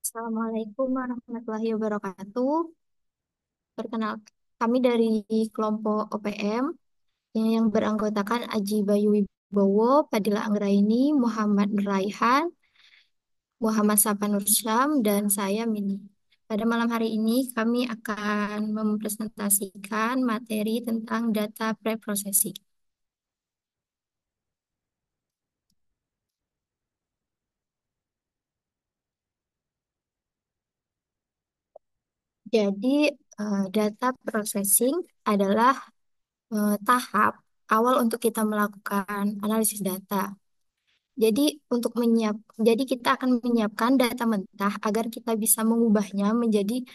Assalamualaikum warahmatullahi wabarakatuh. Perkenalkan, kami dari kelompok OPM yang beranggotakan Aji Bayu Wibowo, Fadila Anggraini, Muhammad Raihan, Muhammad Sapan Nursyam, dan saya Mini. Pada malam hari ini kami akan mempresentasikan materi tentang data preprocessing. Jadi, data processing adalah tahap awal untuk kita melakukan analisis data. Jadi jadi kita akan menyiapkan data mentah agar kita bisa mengubahnya menjadi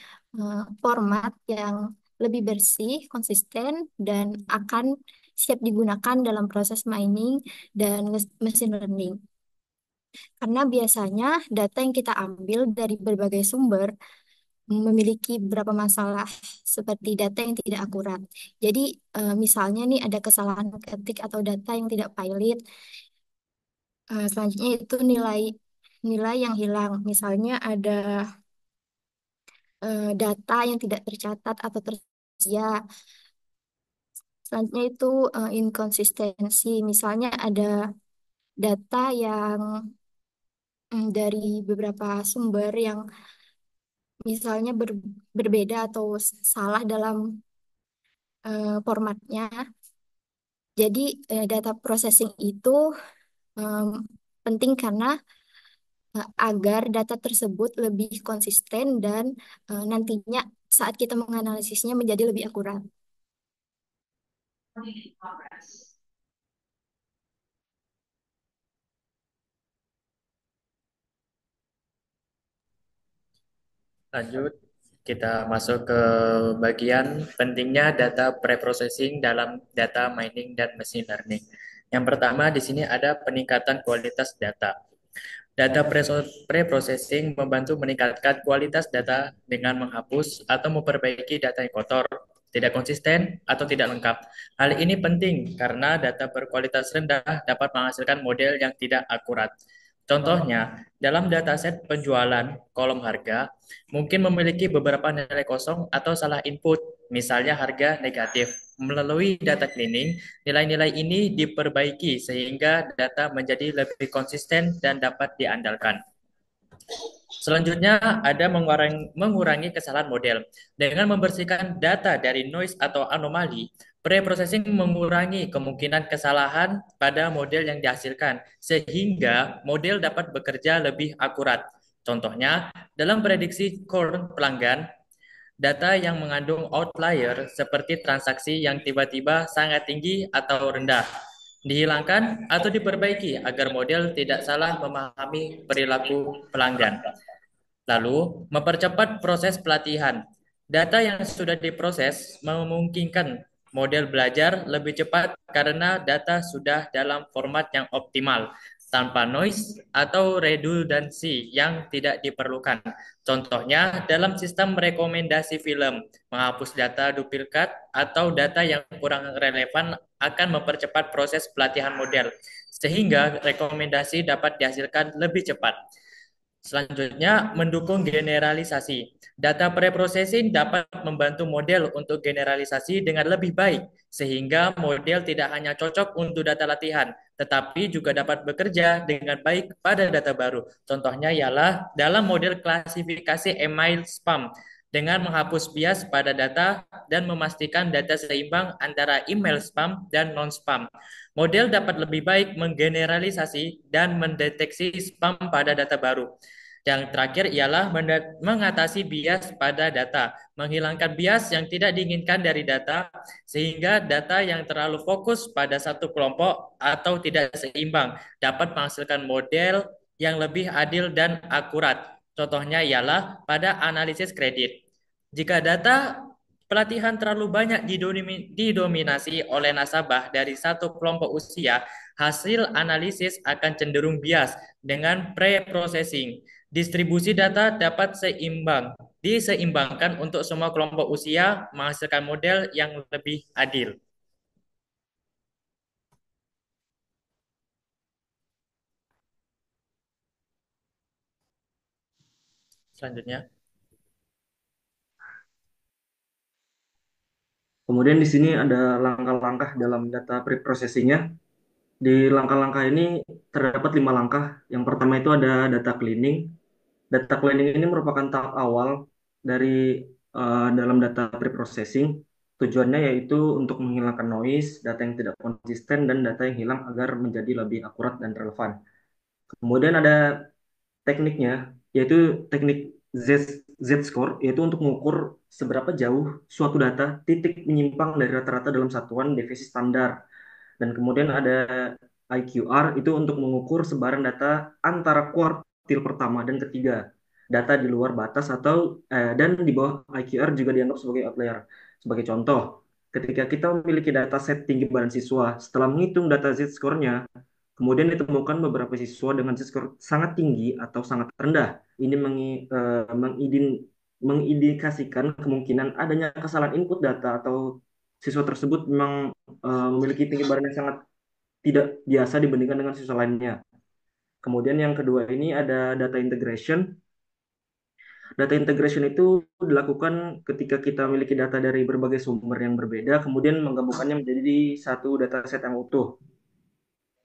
format yang lebih bersih, konsisten, dan akan siap digunakan dalam proses mining dan machine learning. Karena biasanya data yang kita ambil dari berbagai sumber memiliki beberapa masalah seperti data yang tidak akurat. Jadi misalnya nih ada kesalahan ketik atau data yang tidak valid. Selanjutnya itu nilai nilai yang hilang. Misalnya ada data yang tidak tercatat atau tersedia. Selanjutnya itu inkonsistensi. Misalnya ada data yang dari beberapa sumber yang misalnya berbeda atau salah dalam formatnya. Jadi data processing itu em, penting karena agar data tersebut lebih konsisten dan nantinya saat kita menganalisisnya menjadi lebih akurat. Lanjut, kita masuk ke bagian pentingnya data preprocessing dalam data mining dan machine learning. Yang pertama di sini ada peningkatan kualitas data. Data preprocessing membantu meningkatkan kualitas data dengan menghapus atau memperbaiki data yang kotor, tidak konsisten, atau tidak lengkap. Hal ini penting karena data berkualitas rendah dapat menghasilkan model yang tidak akurat. Contohnya, dalam dataset penjualan kolom harga, mungkin memiliki beberapa nilai kosong atau salah input, misalnya harga negatif. Melalui data cleaning, nilai-nilai ini diperbaiki sehingga data menjadi lebih konsisten dan dapat diandalkan. Selanjutnya ada mengurangi kesalahan model. Dengan membersihkan data dari noise atau anomali, preprocessing mengurangi kemungkinan kesalahan pada model yang dihasilkan, sehingga model dapat bekerja lebih akurat. Contohnya, dalam prediksi core pelanggan, data yang mengandung outlier seperti transaksi yang tiba-tiba sangat tinggi atau rendah dihilangkan atau diperbaiki agar model tidak salah memahami perilaku pelanggan. Lalu, mempercepat proses pelatihan. Data yang sudah diproses memungkinkan model belajar lebih cepat karena data sudah dalam format yang optimal, tanpa noise atau redundansi yang tidak diperlukan. Contohnya, dalam sistem rekomendasi film, menghapus data duplikat atau data yang kurang relevan akan mempercepat proses pelatihan model, sehingga rekomendasi dapat dihasilkan lebih cepat. Selanjutnya, mendukung generalisasi. Data preprocessing dapat membantu model untuk generalisasi dengan lebih baik, sehingga model tidak hanya cocok untuk data latihan, tetapi juga dapat bekerja dengan baik pada data baru. Contohnya ialah dalam model klasifikasi email spam, dengan menghapus bias pada data dan memastikan data seimbang antara email spam dan non-spam. Model dapat lebih baik menggeneralisasi dan mendeteksi spam pada data baru. Yang terakhir ialah mengatasi bias pada data, menghilangkan bias yang tidak diinginkan dari data, sehingga data yang terlalu fokus pada satu kelompok atau tidak seimbang dapat menghasilkan model yang lebih adil dan akurat. Contohnya ialah pada analisis kredit. Jika data pelatihan terlalu banyak didominasi oleh nasabah dari satu kelompok usia, hasil analisis akan cenderung bias dengan pre-processing. Distribusi data dapat diseimbangkan untuk semua kelompok usia, menghasilkan model yang lebih adil. selanjutnya. Kemudian di sini ada langkah-langkah dalam data preprocessingnya. Di langkah-langkah ini terdapat 5 langkah. Yang pertama itu ada data cleaning. Data cleaning ini merupakan tahap awal dari dalam data preprocessing. Tujuannya yaitu untuk menghilangkan noise, data yang tidak konsisten, dan data yang hilang agar menjadi lebih akurat dan relevan. Kemudian ada tekniknya, yaitu teknik Z-score, yaitu untuk mengukur seberapa jauh suatu data titik menyimpang dari rata-rata dalam satuan deviasi standar. Dan kemudian ada IQR, itu untuk mengukur sebaran data antara kuartil pertama dan ketiga. Data di luar batas dan di bawah IQR juga dianggap sebagai outlier. Sebagai contoh, ketika kita memiliki data set tinggi badan siswa, setelah menghitung data Z-score-nya, kemudian ditemukan beberapa siswa dengan skor sangat tinggi atau sangat rendah. Ini mengindikasikan kemungkinan adanya kesalahan input data atau siswa tersebut memang memiliki tinggi badan yang sangat tidak biasa dibandingkan dengan siswa lainnya. Kemudian yang kedua ini ada data integration. Data integration itu dilakukan ketika kita memiliki data dari berbagai sumber yang berbeda, kemudian menggabungkannya menjadi satu dataset yang utuh.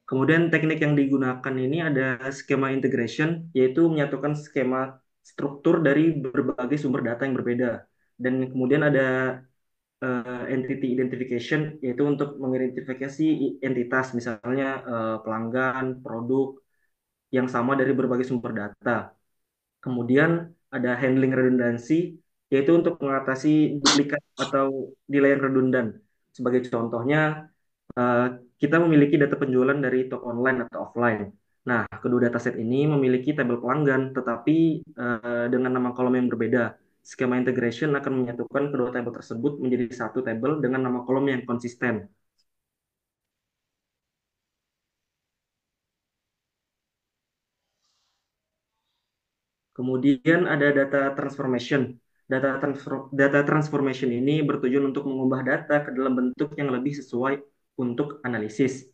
Kemudian teknik yang digunakan ini ada skema integration, yaitu menyatukan skema struktur dari berbagai sumber data yang berbeda. Dan kemudian ada entity identification, yaitu untuk mengidentifikasi entitas, misalnya pelanggan, produk yang sama dari berbagai sumber data. Kemudian ada handling redundancy, yaitu untuk mengatasi duplikat atau nilai yang redundan. Sebagai contohnya, eh, kita memiliki data penjualan dari toko online atau offline. Nah, kedua dataset ini memiliki tabel pelanggan, tetapi dengan nama kolom yang berbeda. Skema integration akan menyatukan kedua tabel tersebut menjadi satu tabel dengan nama kolom yang konsisten. Kemudian ada data transformation. Data transformation ini bertujuan untuk mengubah data ke dalam bentuk yang lebih sesuai untuk analisis.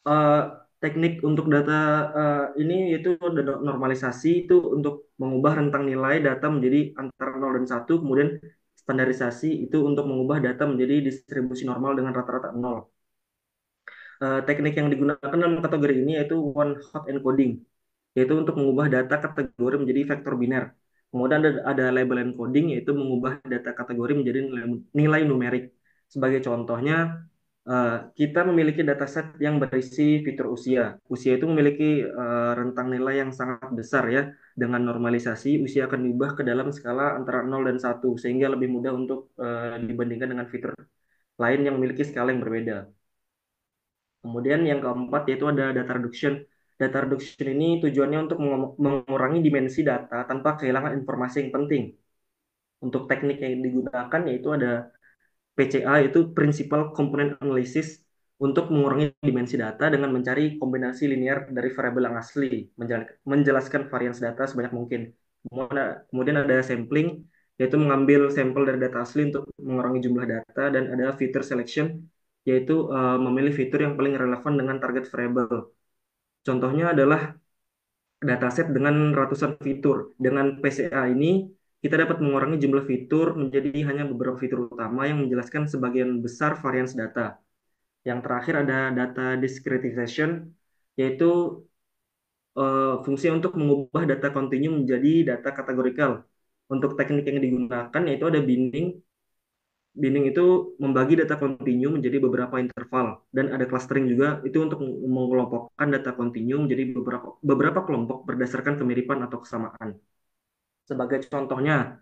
eh, Teknik untuk data ini itu ada normalisasi, itu untuk mengubah rentang nilai data menjadi antara 0 dan 1, kemudian standarisasi itu untuk mengubah data menjadi distribusi normal dengan rata-rata 0. Teknik yang digunakan dalam kategori ini yaitu one hot encoding, yaitu untuk mengubah data kategori menjadi vektor biner. Kemudian ada label encoding, yaitu mengubah data kategori menjadi nilai numerik. Sebagai contohnya, kita memiliki dataset yang berisi fitur usia. Usia itu memiliki rentang nilai yang sangat besar ya. Dengan normalisasi, usia akan diubah ke dalam skala antara 0 dan 1, sehingga lebih mudah untuk dibandingkan dengan fitur lain yang memiliki skala yang berbeda. Kemudian yang keempat yaitu ada data reduction. Data reduction ini tujuannya untuk mengurangi dimensi data tanpa kehilangan informasi yang penting. Untuk teknik yang digunakan yaitu ada PCA, yaitu Principal Component Analysis, untuk mengurangi dimensi data dengan mencari kombinasi linear dari variabel yang asli, menjelaskan varians data sebanyak mungkin. Kemudian ada sampling, yaitu mengambil sampel dari data asli untuk mengurangi jumlah data, dan ada feature selection, yaitu memilih fitur yang paling relevan dengan target variable. Contohnya adalah dataset dengan ratusan fitur. Dengan PCA ini, kita dapat mengurangi jumlah fitur menjadi hanya beberapa fitur utama yang menjelaskan sebagian besar varians data. Yang terakhir ada data discretization, yaitu fungsi untuk mengubah data kontinu menjadi data kategorikal. Untuk teknik yang digunakan yaitu ada binning. Binning itu membagi data kontinu menjadi beberapa interval, dan ada clustering juga, itu untuk mengelompokkan data kontinu menjadi beberapa kelompok berdasarkan kemiripan atau kesamaan. Sebagai contohnya,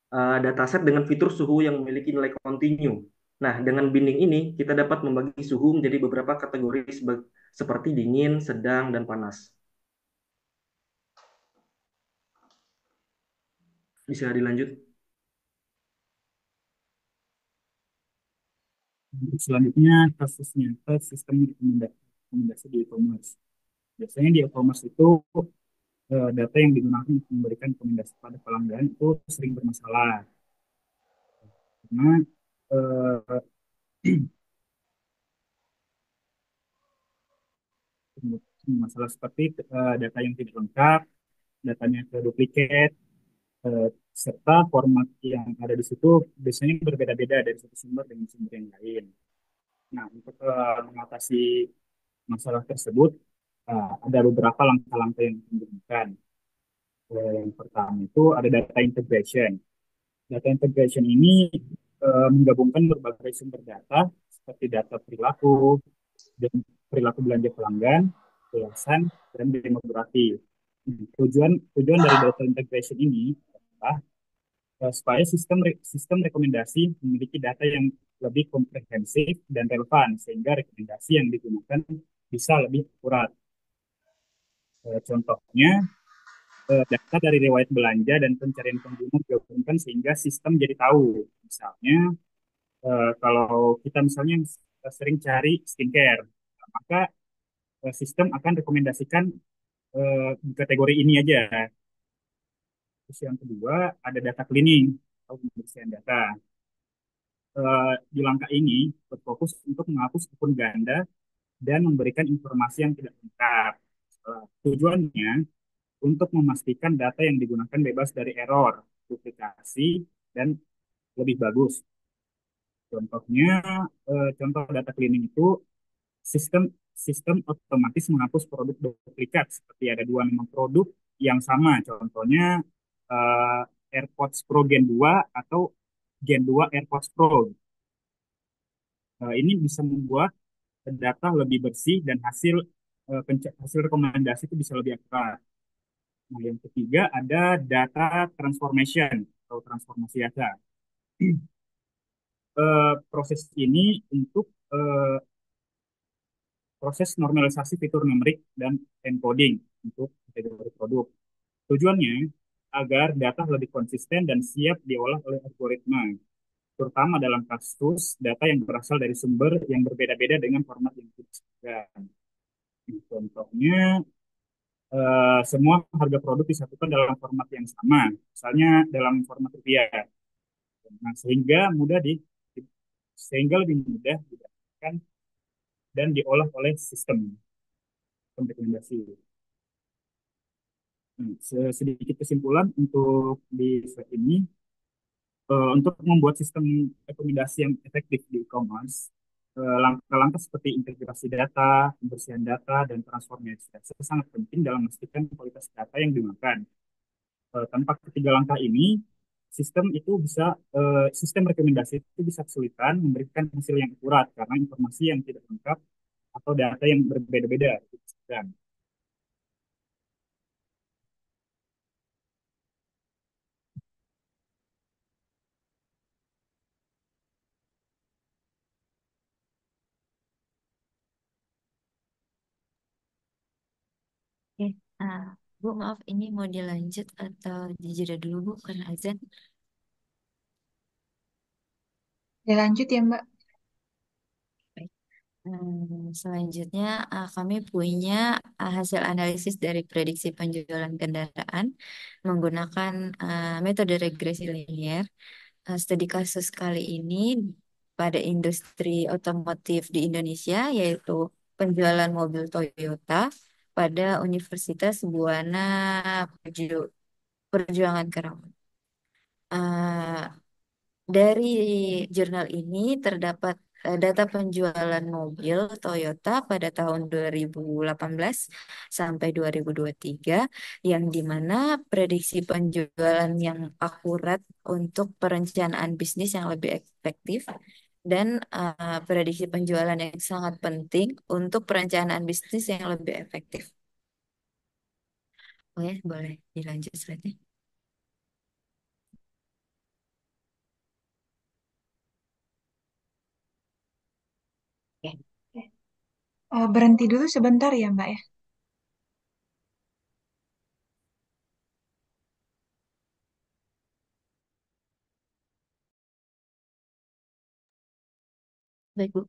dataset dengan fitur suhu yang memiliki nilai kontinu. Nah, dengan binding ini kita dapat membagi suhu menjadi beberapa kategori seperti dingin, sedang, dan panas. Bisa dilanjut? Selanjutnya kasusnya ke sistem rekomendasi di e-commerce. Biasanya di e-commerce itu data yang digunakan untuk memberikan rekomendasi pada pelanggan itu sering bermasalah karena eh, Masalah seperti data yang tidak lengkap, datanya terduplikat, eh, serta format yang ada di situ biasanya berbeda-beda dari satu sumber dengan sumber yang lain. Nah, untuk mengatasi masalah tersebut, ada beberapa langkah-langkah yang digunakan. Yang pertama itu ada data integration. Data integration ini menggabungkan berbagai sumber data seperti data perilaku, dan perilaku belanja pelanggan, kiasan, dan demografi. Tujuan tujuan dari data integration ini adalah supaya sistem rekomendasi memiliki data yang lebih komprehensif dan relevan sehingga rekomendasi yang digunakan bisa lebih akurat. Contohnya data dari riwayat belanja dan pencarian pengguna digabungkan sehingga sistem jadi tahu. Misalnya kalau kita misalnya sering cari skincare, maka sistem akan rekomendasikan di kategori ini aja. Terus yang kedua ada data cleaning atau pembersihan data. Di langkah ini berfokus untuk menghapus akun ganda dan memberikan informasi yang tidak lengkap. Tujuannya untuk memastikan data yang digunakan bebas dari error, duplikasi, dan lebih bagus. Contohnya, contoh data cleaning itu sistem sistem otomatis menghapus produk duplikat seperti ada dua nama produk yang sama. Contohnya AirPods Pro Gen 2 atau Gen 2 AirPods Pro. Ini bisa membuat data lebih bersih dan hasil rekomendasi itu bisa lebih akurat. Nah, yang ketiga ada data transformation atau transformasi data. Proses ini untuk proses normalisasi fitur numerik dan encoding untuk kategori produk. Tujuannya agar data lebih konsisten dan siap diolah oleh algoritma, terutama dalam kasus data yang berasal dari sumber yang berbeda-beda dengan format yang tidak sesuai. Contohnya, semua harga produk disatukan dalam format yang sama, misalnya dalam format rupiah. Nah, sehingga lebih mudah didapatkan dan diolah oleh sistem rekomendasi. Sedikit kesimpulan untuk di slide ini, untuk membuat sistem rekomendasi yang efektif di e-commerce, langkah-langkah seperti integrasi data, pembersihan data, dan transformasi data sangat penting dalam memastikan kualitas data yang digunakan. Tanpa ketiga langkah ini, sistem rekomendasi itu bisa kesulitan memberikan hasil yang akurat karena informasi yang tidak lengkap atau data yang berbeda-beda. Oke. Ah, Bu, maaf ini mau dilanjut atau dijeda dulu Bu karena azan. Ya lanjut ya Mbak. Baik. Selanjutnya kami punya hasil analisis dari prediksi penjualan kendaraan menggunakan metode regresi linear. Studi kasus kali ini pada industri otomotif di Indonesia yaitu penjualan mobil Toyota pada Universitas Buana Perjuangan Karawang. Eh, Dari jurnal ini terdapat data penjualan mobil Toyota pada tahun 2018 sampai 2023 yang dimana prediksi penjualan yang akurat untuk perencanaan bisnis yang lebih efektif dan prediksi penjualan yang sangat penting untuk perencanaan bisnis yang lebih efektif. Oke, boleh dilanjut slide-nya. Oke, Berhenti dulu sebentar ya Mbak ya. baik Bu.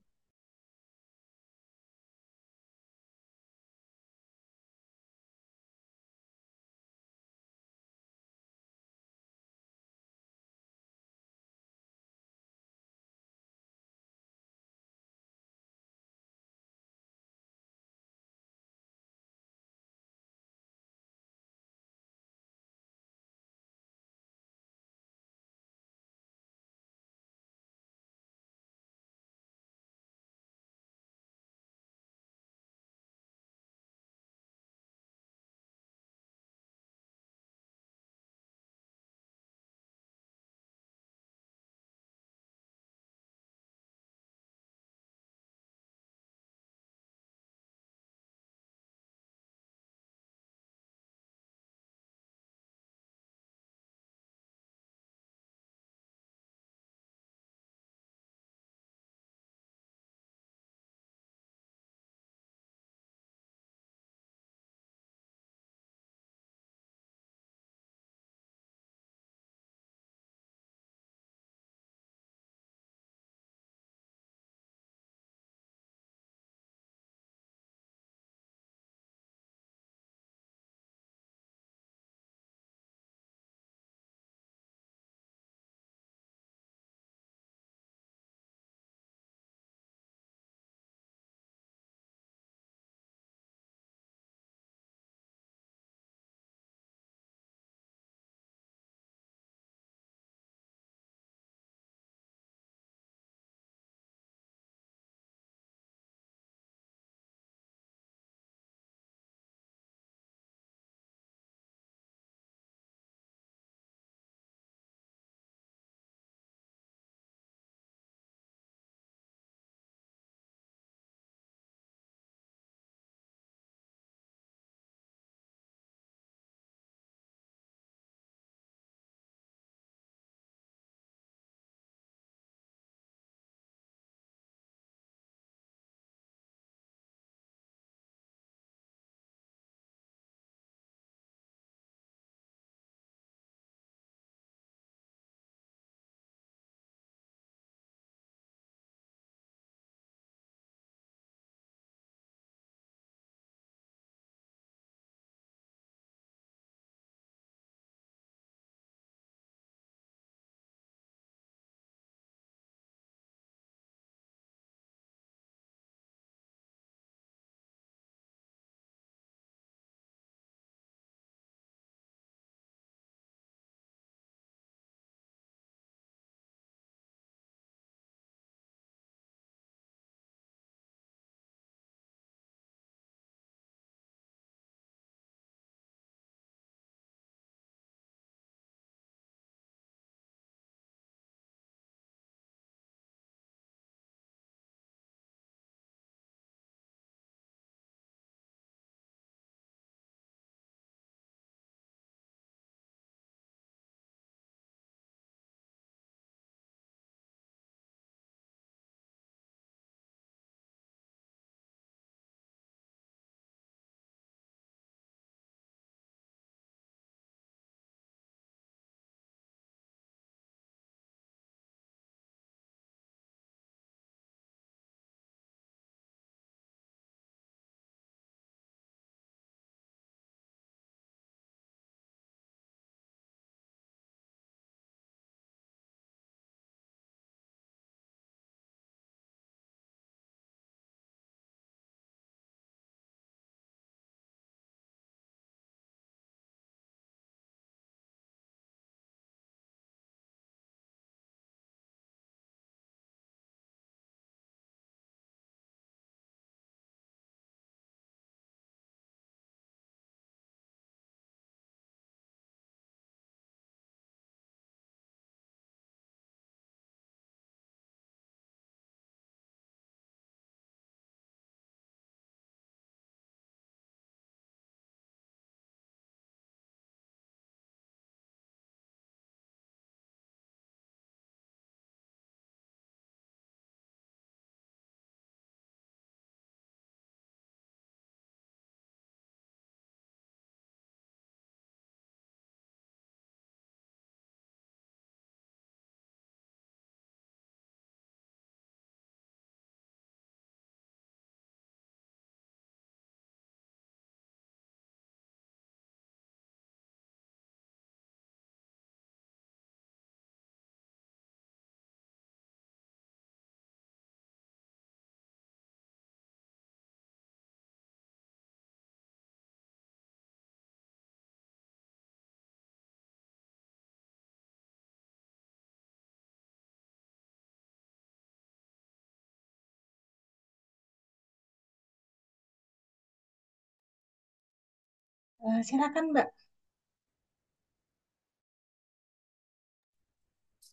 Silakan, Mbak.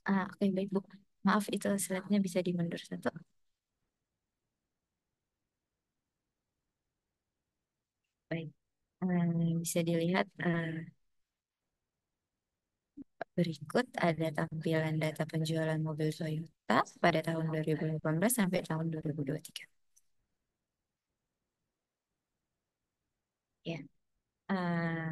Oke, baik, Bu. Maaf, itu slide-nya bisa dimundur satu. Baik. Bisa dilihat berikut ada tampilan data penjualan mobil Toyota pada tahun 2018 sampai tahun 2023. Ya. Eh,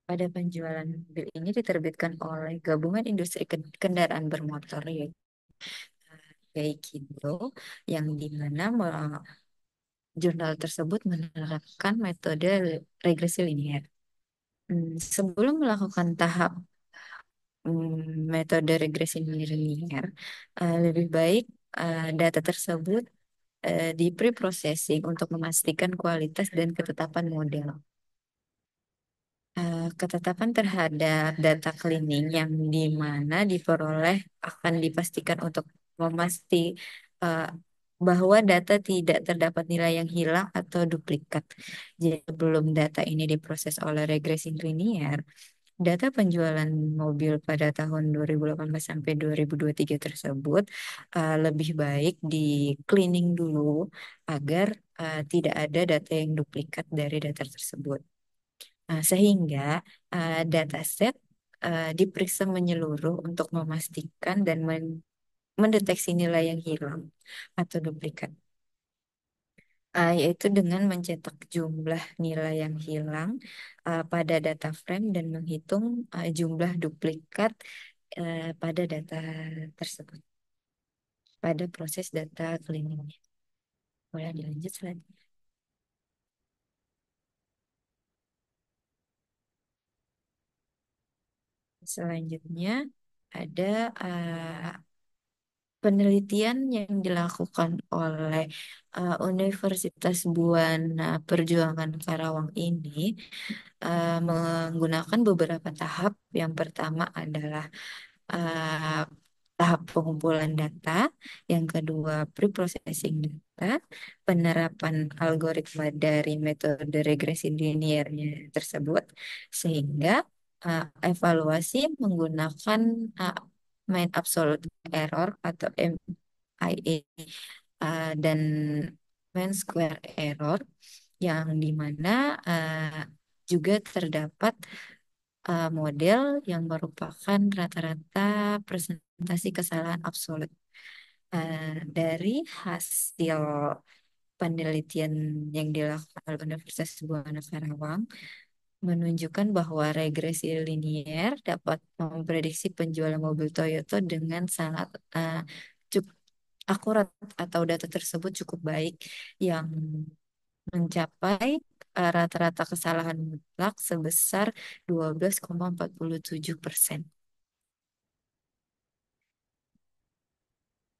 Pada penjualan mobil ini diterbitkan oleh Gabungan Industri Kendaraan Bermotor, ya, Gaikindo, yang di mana jurnal tersebut menerapkan metode regresi linier. Sebelum melakukan tahap metode regresi linier, lebih baik data tersebut di pre-processing untuk memastikan kualitas dan ketetapan model. Ketetapan terhadap data cleaning yang di mana diperoleh akan dipastikan untuk memasti eh, bahwa data tidak terdapat nilai yang hilang atau duplikat. Jadi sebelum data ini diproses oleh regresi linear, data penjualan mobil pada tahun 2018 sampai 2023 tersebut lebih baik di cleaning dulu agar tidak ada data yang duplikat dari data tersebut. Sehingga dataset diperiksa menyeluruh untuk memastikan dan mendeteksi nilai yang hilang atau duplikat. Yaitu dengan mencetak jumlah nilai yang hilang pada data frame dan menghitung jumlah duplikat pada data tersebut pada proses data cleaning. Boleh dilanjut selanjutnya. Selanjutnya ada penelitian yang dilakukan oleh Universitas Buana Perjuangan Karawang ini menggunakan beberapa tahap. Yang pertama adalah uh, tahap pengumpulan data, yang kedua pre-processing data, penerapan algoritma dari metode regresi liniernya tersebut, sehingga evaluasi menggunakan mean absolute error atau MIA dan mean square error, yang dimana juga terdapat model yang merupakan rata-rata presentasi kesalahan absolut. Dari hasil penelitian yang dilakukan oleh Universitas Buana Karawang menunjukkan bahwa regresi linier dapat memprediksi penjualan mobil Toyota dengan sangat cukup akurat, atau data tersebut cukup baik, yang mencapai rata-rata kesalahan mutlak sebesar 12,47%.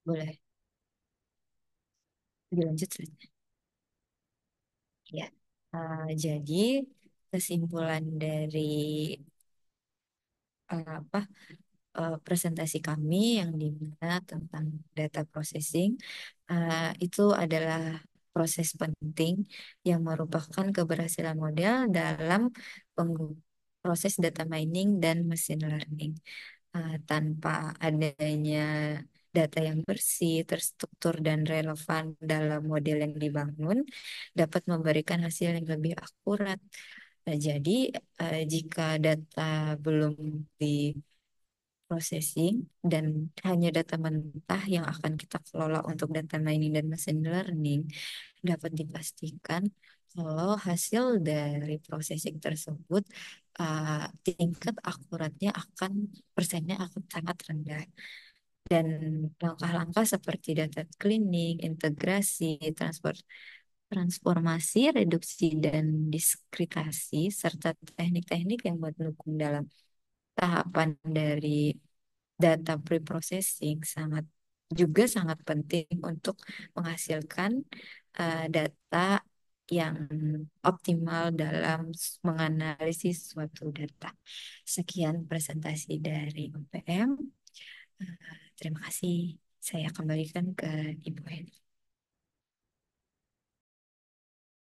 Boleh dilanjut saja. Ya. Jadi kesimpulan dari apa presentasi kami yang dimana tentang data processing itu adalah proses penting yang merupakan keberhasilan model dalam proses data mining dan machine learning. Tanpa adanya data yang bersih, terstruktur, dan relevan dalam model yang dibangun, dapat memberikan hasil yang lebih akurat. Jadi, jika data belum di processing dan hanya data mentah yang akan kita kelola untuk data mining dan machine learning, dapat dipastikan kalau hasil dari processing tersebut tingkat akuratnya persennya akan sangat rendah. Dan langkah-langkah seperti data cleaning, integrasi, transformasi, reduksi, dan diskritasi, serta teknik-teknik yang mendukung dalam tahapan dari data pre-processing sangat penting untuk menghasilkan data yang optimal dalam menganalisis suatu data. Sekian presentasi dari UPM. Terima kasih. Saya kembalikan ke Ibu Heni.